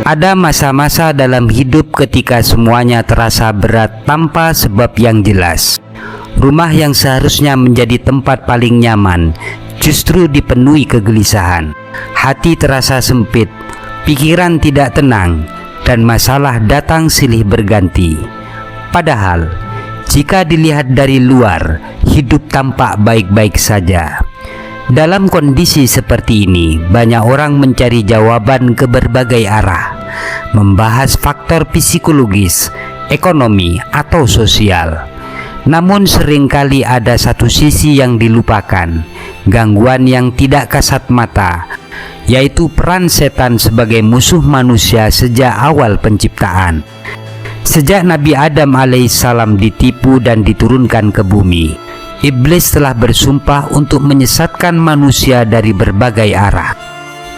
Ada masa-masa dalam hidup ketika semuanya terasa berat tanpa sebab yang jelas. Rumah yang seharusnya menjadi tempat paling nyaman justru dipenuhi kegelisahan. Hati terasa sempit, pikiran tidak tenang, dan masalah datang silih berganti. Padahal, jika dilihat dari luar, hidup tampak baik-baik saja. Dalam kondisi seperti ini, banyak orang mencari jawaban ke berbagai arah, membahas faktor psikologis, ekonomi, atau sosial. Namun seringkali ada satu sisi yang dilupakan, gangguan yang tidak kasat mata, yaitu peran setan sebagai musuh manusia sejak awal penciptaan. Sejak Nabi Adam alaihissalam ditipu dan diturunkan ke bumi, Iblis telah bersumpah untuk menyesatkan manusia dari berbagai arah.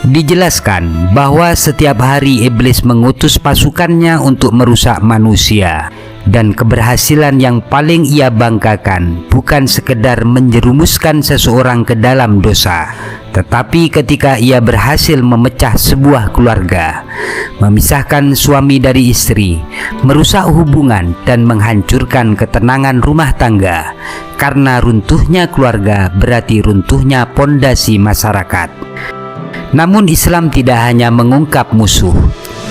Dijelaskan bahwa setiap hari Iblis mengutus pasukannya untuk merusak manusia, dan keberhasilan yang paling ia banggakan bukan sekedar menjerumuskan seseorang ke dalam dosa, tetapi ketika ia berhasil memecah sebuah keluarga, memisahkan suami dari istri, merusak hubungan dan menghancurkan ketenangan rumah tangga. Karena runtuhnya keluarga berarti runtuhnya pondasi masyarakat. Namun Islam tidak hanya mengungkap musuh,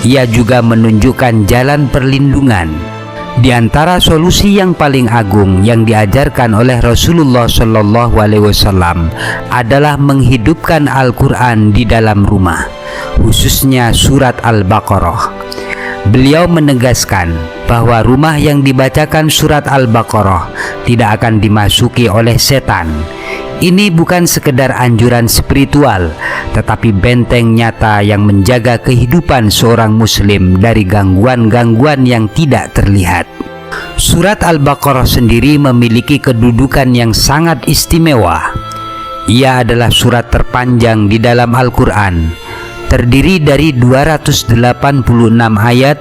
ia juga menunjukkan jalan perlindungan. Di antara solusi yang paling agung yang diajarkan oleh Rasulullah SAW adalah menghidupkan Al-Quran di dalam rumah, khususnya surat Al-Baqarah. Beliau menegaskan bahwa rumah yang dibacakan surat Al-Baqarah tidak akan dimasuki oleh setan. Ini bukan sekedar anjuran spiritual, tetapi benteng nyata yang menjaga kehidupan seorang muslim dari gangguan-gangguan yang tidak terlihat. Surat Al-Baqarah sendiri memiliki kedudukan yang sangat istimewa. Ia adalah surat terpanjang di dalam Al-Quran, terdiri dari 286 ayat,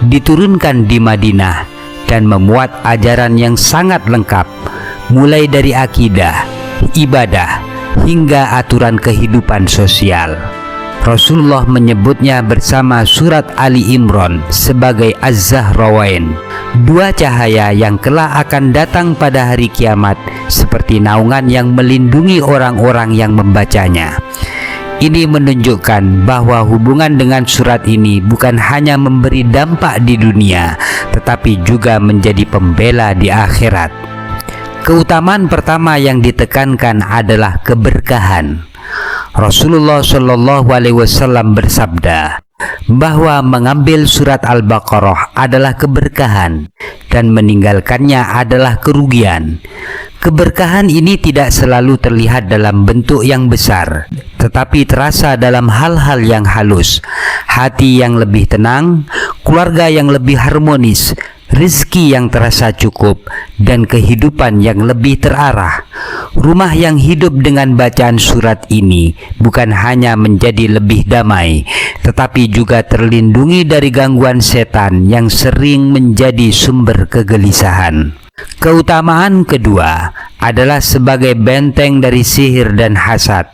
diturunkan di Madinah, dan memuat ajaran yang sangat lengkap, mulai dari akidah, ibadah, hingga aturan kehidupan sosial. Rasulullah menyebutnya bersama surat Ali Imran sebagai Az-Zahrawain, dua cahaya yang kelak akan datang pada hari kiamat, seperti naungan yang melindungi orang-orang yang membacanya. Ini menunjukkan bahwa hubungan dengan surat ini bukan hanya memberi dampak di dunia, tetapi juga menjadi pembela di akhirat. Keutamaan pertama yang ditekankan adalah keberkahan. Rasulullah SAW bersabda bahwa mengambil surat Al-Baqarah adalah keberkahan dan meninggalkannya adalah kerugian. Keberkahan ini tidak selalu terlihat dalam bentuk yang besar, tetapi terasa dalam hal-hal yang halus, hati yang lebih tenang, keluarga yang lebih harmonis, rezeki yang terasa cukup, dan kehidupan yang lebih terarah. Rumah yang hidup dengan bacaan surat ini bukan hanya menjadi lebih damai, tetapi juga terlindungi dari gangguan setan yang sering menjadi sumber kegelisahan. Keutamaan kedua adalah sebagai benteng dari sihir dan hasad.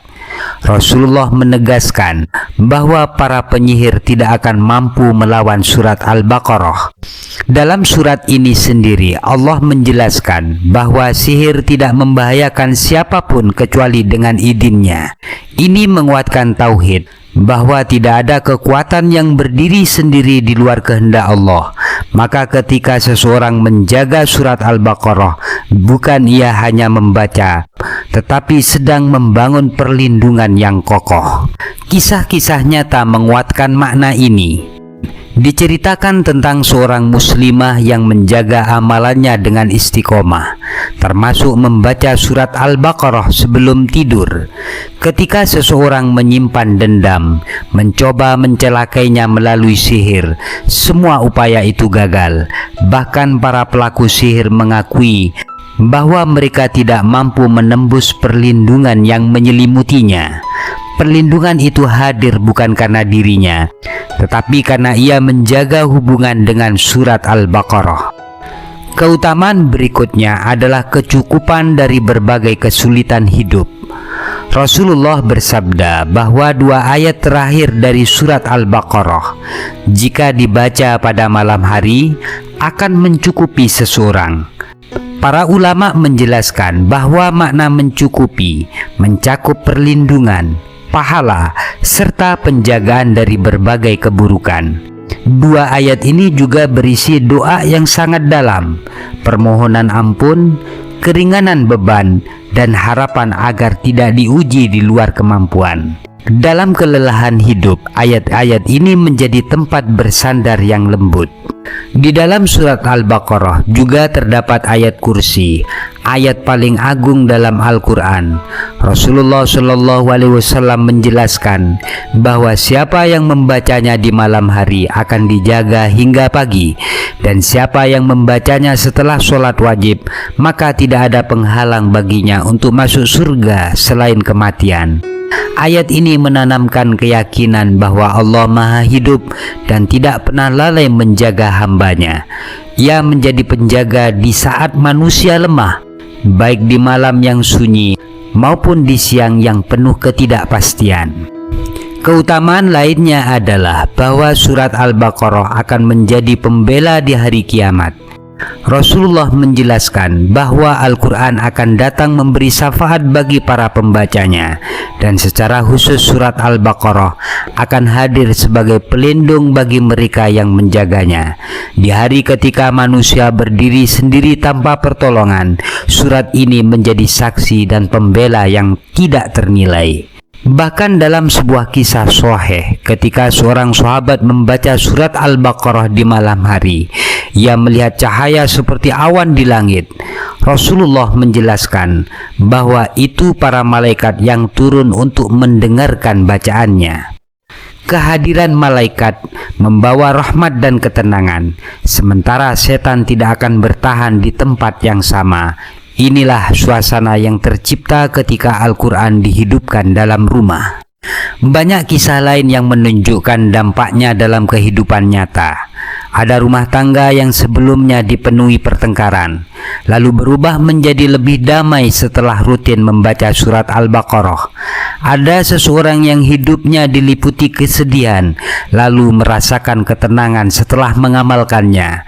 Rasulullah menegaskan bahwa para penyihir tidak akan mampu melawan surat Al-Baqarah. Dalam surat ini sendiri Allah menjelaskan bahwa sihir tidak membahayakan siapapun kecuali dengan izinnya. Ini menguatkan tauhid bahwa tidak ada kekuatan yang berdiri sendiri di luar kehendak Allah. Maka ketika seseorang menjaga surat Al-Baqarah, bukan ia hanya membaca, tetapi sedang membangun perlindungan yang kokoh. Kisah-kisah nyata menguatkan makna ini. Diceritakan tentang seorang muslimah yang menjaga amalannya dengan istiqomah, termasuk membaca surat Al-Baqarah sebelum tidur. Ketika seseorang menyimpan dendam, mencoba mencelakainya melalui sihir, semua upaya itu gagal. Bahkan para pelaku sihir mengakui bahwa mereka tidak mampu menembus perlindungan yang menyelimutinya. Perlindungan itu hadir bukan karena dirinya, tetapi karena ia menjaga hubungan dengan surat Al-Baqarah. Keutamaan berikutnya adalah kecukupan dari berbagai kesulitan hidup. Rasulullah bersabda bahwa 2 ayat terakhir dari surat Al-Baqarah jika dibaca pada malam hari akan mencukupi seseorang. Para ulama menjelaskan bahwa makna mencukupi mencakup perlindungan, pahala, serta penjagaan dari berbagai keburukan. 2 ayat ini juga berisi doa yang sangat dalam, permohonan ampun, keringanan beban, dan harapan agar tidak diuji di luar kemampuan. Dalam kelelahan hidup, ayat-ayat ini menjadi tempat bersandar yang lembut. Di dalam surat Al-Baqarah juga terdapat ayat kursi, ayat paling agung dalam Al-Quran. Rasulullah SAW menjelaskan bahwa siapa yang membacanya di malam hari akan dijaga hingga pagi, dan siapa yang membacanya setelah sholat wajib maka tidak ada penghalang baginya untuk masuk surga selain kematian. Ayat ini menanamkan keyakinan bahwa Allah Maha Hidup dan tidak pernah lalai menjaga hambanya. Ia menjadi penjaga di saat manusia lemah, baik di malam yang sunyi maupun di siang yang penuh ketidakpastian. Keutamaan lainnya adalah bahwa surat Al-Baqarah akan menjadi pembela di hari kiamat. Rasulullah menjelaskan bahwa Al-Quran akan datang memberi syafaat bagi para pembacanya, dan secara khusus surat Al-Baqarah akan hadir sebagai pelindung bagi mereka yang menjaganya. Di hari ketika manusia berdiri sendiri tanpa pertolongan, surat ini menjadi saksi dan pembela yang tidak ternilai. Bahkan dalam sebuah kisah sahih, ketika seorang sahabat membaca surat Al-Baqarah di malam hari, ia melihat cahaya seperti awan di langit. Rasulullah menjelaskan bahwa itu para malaikat yang turun untuk mendengarkan bacaannya. Kehadiran malaikat membawa rahmat dan ketenangan, sementara setan tidak akan bertahan di tempat yang sama. Inilah suasana yang tercipta ketika Al-Quran dihidupkan dalam rumah. Banyak kisah lain yang menunjukkan dampaknya dalam kehidupan nyata. Ada rumah tangga yang sebelumnya dipenuhi pertengkaran, lalu berubah menjadi lebih damai setelah rutin membaca surat Al-Baqarah. Ada seseorang yang hidupnya diliputi kesedihan, lalu merasakan ketenangan setelah mengamalkannya.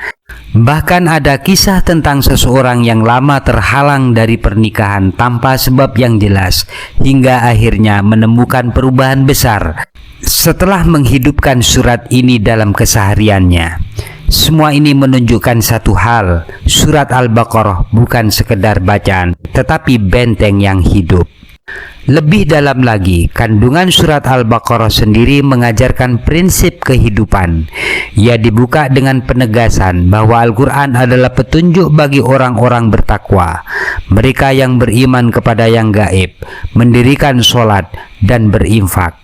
Bahkan ada kisah tentang seseorang yang lama terhalang dari pernikahan tanpa sebab yang jelas, hingga akhirnya menemukan perubahan besar setelah menghidupkan surat ini dalam kesehariannya. Semua ini menunjukkan satu hal, surat Al-Baqarah bukan sekedar bacaan, tetapi benteng yang hidup. Lebih dalam lagi, kandungan surat Al-Baqarah sendiri mengajarkan prinsip kehidupan. Ia dibuka dengan penegasan bahwa Al-Quran adalah petunjuk bagi orang-orang bertakwa, mereka yang beriman kepada yang gaib, mendirikan sholat, dan berinfak.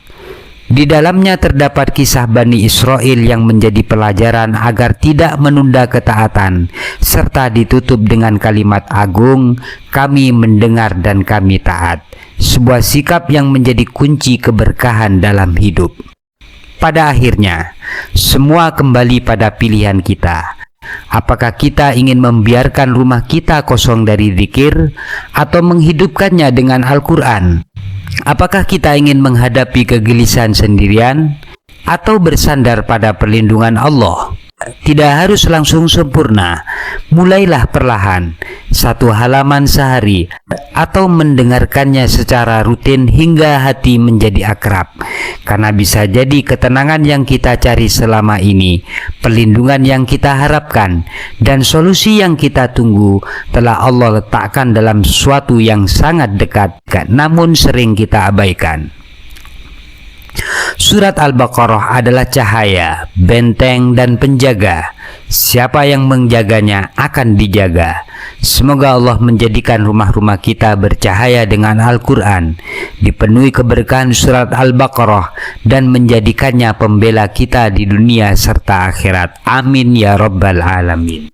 Di dalamnya terdapat kisah Bani Israel yang menjadi pelajaran agar tidak menunda ketaatan, serta ditutup dengan kalimat agung, "Kami mendengar dan kami taat." Sebuah sikap yang menjadi kunci keberkahan dalam hidup. Pada akhirnya, semua kembali pada pilihan kita. Apakah kita ingin membiarkan rumah kita kosong dari zikir atau menghidupkannya dengan Al-Quran? Apakah kita ingin menghadapi kegelisahan sendirian atau bersandar pada perlindungan Allah? Tidak harus langsung sempurna. Mulailah perlahan, 1 halaman sehari, atau mendengarkannya secara rutin hingga hati menjadi akrab. Karena bisa jadi ketenangan yang kita cari selama ini, perlindungan yang kita harapkan, dan solusi yang kita tunggu telah Allah letakkan dalam sesuatu yang sangat dekat, namun sering kita abaikan. Surat Al-Baqarah adalah cahaya, benteng, dan penjaga. Siapa yang menjaganya akan dijaga. Semoga Allah menjadikan rumah-rumah kita bercahaya dengan Al-Quran, dipenuhi keberkahan surat Al-Baqarah, dan menjadikannya pembela kita di dunia serta akhirat. Amin ya Rabbal Alamin.